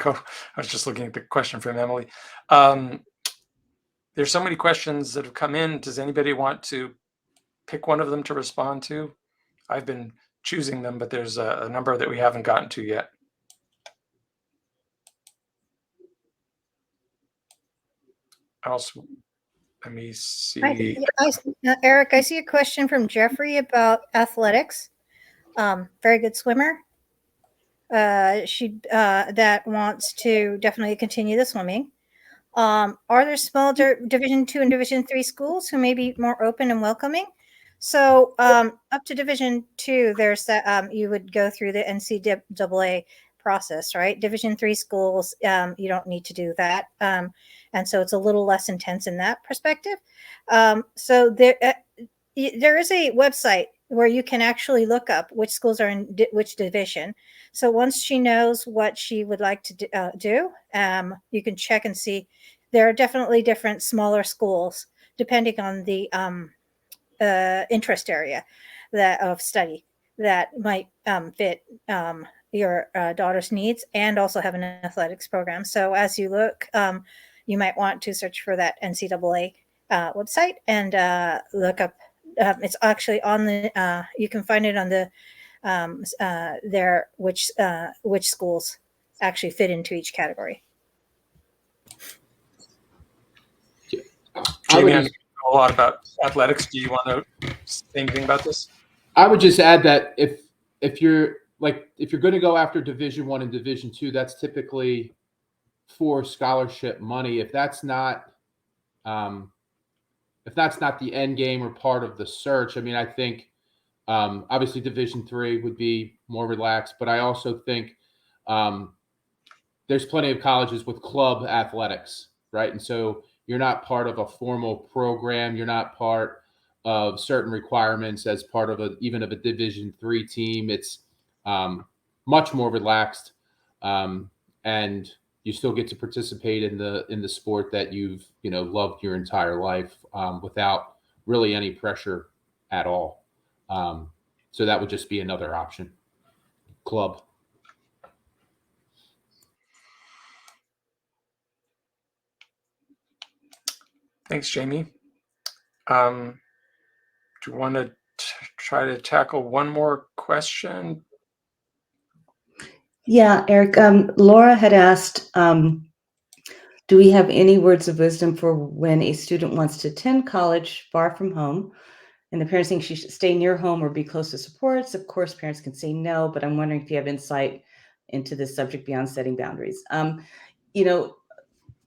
was just looking at the question from Emily. There's so many questions that have come in. Does anybody want to pick one of them to respond to? I've been choosing them, but there's a number that we haven't gotten to yet. else? Let me see. Eric, I see a question from Jeffrey about athletics. Very good swimmer. She that wants to definitely continue the swimming. Are there small Division 2 and Division 3 schools who may be more open and welcoming? So up to Division 2, there's that you would go through the NCAA process, right? Division 3 schools, you don't need to do that, and so it's a little less intense in that perspective. So there is a website where you can actually look up which schools are in which division. So once she knows what she would like to do, you can check and see. There are definitely different smaller schools depending on the interest area of study that might fit your daughter's needs and also have an athletics program. So as you look, you might want to search for that NCAA website and look up. It's actually on the. You can find it on the there which schools actually fit into each category. Jamie, I know a lot about athletics. Do you want to say anything about this? I would just add that if you're going to go after Division 1 and Division 2, that's typically for scholarship money. If that's not the end game or part of the search, I mean, I think obviously Division 3 would be more relaxed, but I also think there's plenty of colleges with club athletics, right? And so you're not part of a formal program. You're not part of certain requirements as part of even of a Division 3 team. It's much more relaxed, and you still get to participate in the sport that you've loved your entire life without really any pressure at all. So that would just be another option. Club. Thanks, Jamie. Do you want to try to tackle one more question? Yeah, Eric, Laura had asked, do we have any words of wisdom for when a student wants to attend college far from home and the parents think she should stay near home or be close to supports? Of course, parents can say no, but I'm wondering if you have insight into this subject beyond setting boundaries.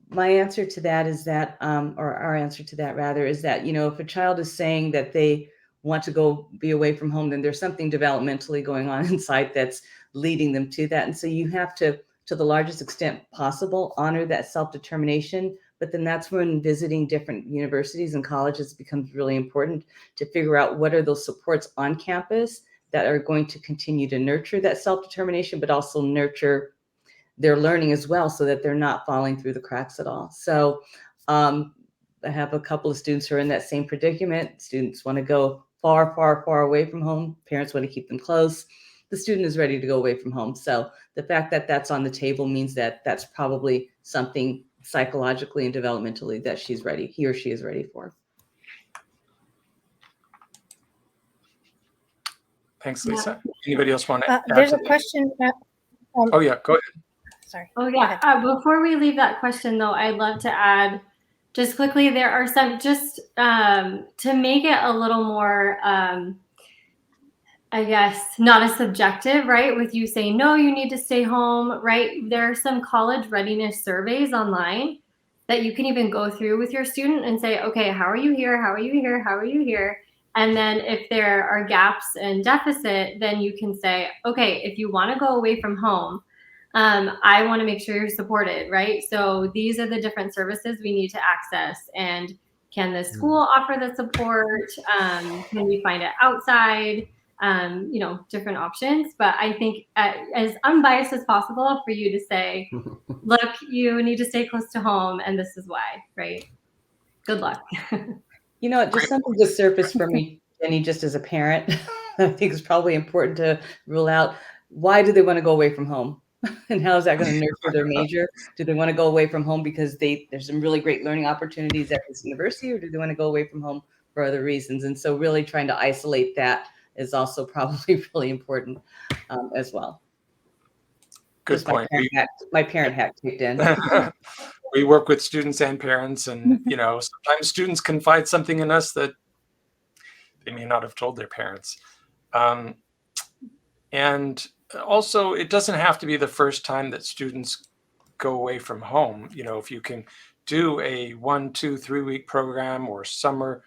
My answer to that is that, or our answer to that rather, is that, if a child is saying that they want to go be away from home, then there's something developmentally going on inside that's leading them to that. And so you have to the largest extent possible, honor that self-determination. But then that's when visiting different universities and colleges becomes really important to figure out what are those supports on campus that are going to continue to nurture that self-determination, but also nurture their learning as well, so that they're not falling through the cracks at all. So I have a couple of students who are in that same predicament. Students want to go far, far, far away from home. Parents want to keep them close. The student is ready to go away from home. So the fact that that's on the table means that that's probably something psychologically and developmentally that he or she is ready for. Thanks, Lisa. Anybody else want to add There's to a that? question. Oh yeah, go ahead. Sorry. Oh yeah. Before we leave that question though, I'd love to add just quickly, there are some, just to make it a little more, I guess, not as subjective, right? With you saying, no, you need to stay home, right? There are some college readiness surveys online that you can even go through with your student and say, okay, how are you here? How are you here? How are you here? And then if there are gaps and deficit, then you can say, okay, if you want to go away from home, I want to make sure you're supported, right? So these are the different services we need to access. And can the school offer the support? Can we find it outside? Different options. But I think as unbiased as possible for you to say, look, you need to stay close to home and this is why, right? Good luck. Just something just surfaced for me, Jenny, just as a parent. I think it's probably important to rule out, why do they want to go away from home? And how is that going to nurture their major? Do they want to go away from home because there's some really great learning opportunities at this university, or do they want to go away from home for other reasons? And so really trying to isolate that is also probably really important as well. Good point. My parent hack kicked in. we work with students and parents, and sometimes students confide something in us that they may not have told their parents. And also, it doesn't have to be the first time that students go away from home. If you can do a 1, 2, 3 week program or summer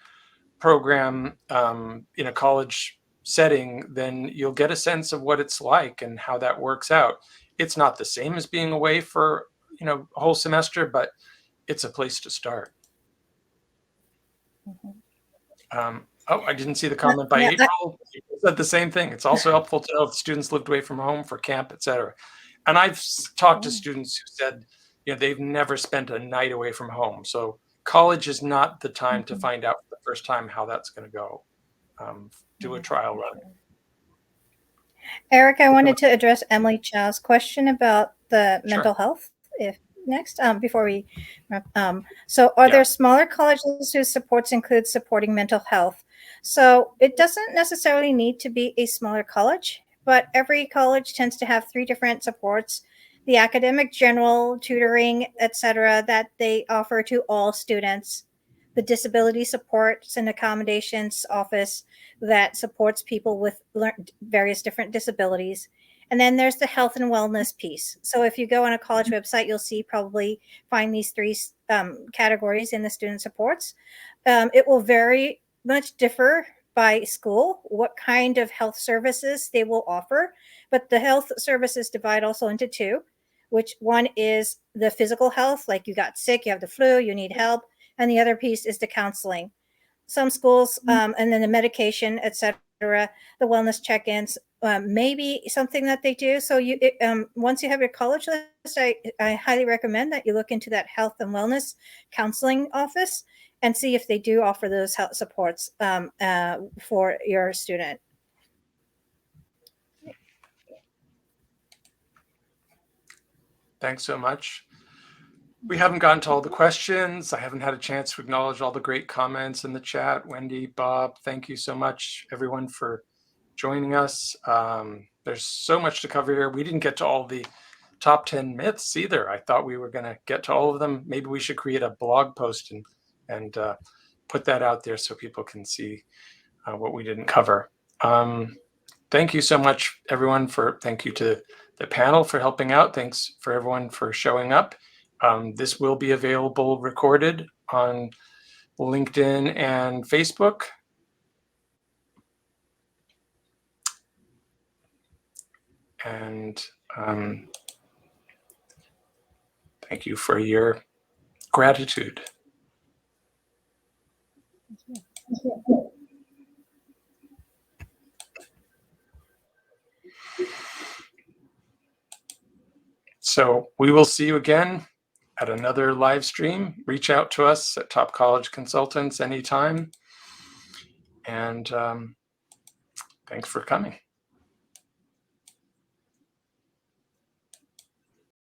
program in a college setting, then you'll get a sense of what it's like and how that works out. It's not the same as being away for a whole semester, but it's a place to start. I didn't see the comment by Yeah, April. April said the same thing. It's also helpful to know if students lived away from home for camp, etc. And I've talked to students who said they've never spent a night away from home. So college is not the time to find out for the first time how that's going to go. Do a trial run. Eric, I wanted to address Emily Chow's question about the Sure. mental health. If next, before we wrap, so are there smaller colleges whose supports include supporting mental health? So it doesn't necessarily need to be a smaller college, but every college tends to have 3 different supports: the academic, general, tutoring, etc., that they offer to all students; the disability supports and accommodations office that supports people with various different disabilities. And then there's the health and wellness piece. So if you go on a college website, you'll probably find these 3 categories in the student supports. It will very much differ by school what kind of health services they will offer, but the health services divide also into 2, which one is the physical health, like you got sick, you have the flu, you need help, and the other piece is the counseling. Some schools, and then the medication, etc., the wellness check-ins, maybe something that they do. So once you have your college list, I highly recommend that you look into that health and wellness counseling office and see if they do offer those health supports for your student. Thanks so much. We haven't gotten to all the questions. I haven't had a chance to acknowledge all the great comments in the chat. Wendy, Bob, thank you so much, everyone, for joining us. There's so much to cover here. We didn't get to all the top 10 myths either. I thought we were going to get to all of them. Maybe we should create a blog post and put that out there so people can see what we didn't cover. Thank you so much, everyone. Thank you to the panel for helping out. Thanks for everyone for showing up. This will be available recorded on LinkedIn and Facebook. And thank you for your gratitude. So we will see you again at another live stream. Reach out to us at Top College Consultants anytime. And thanks for coming.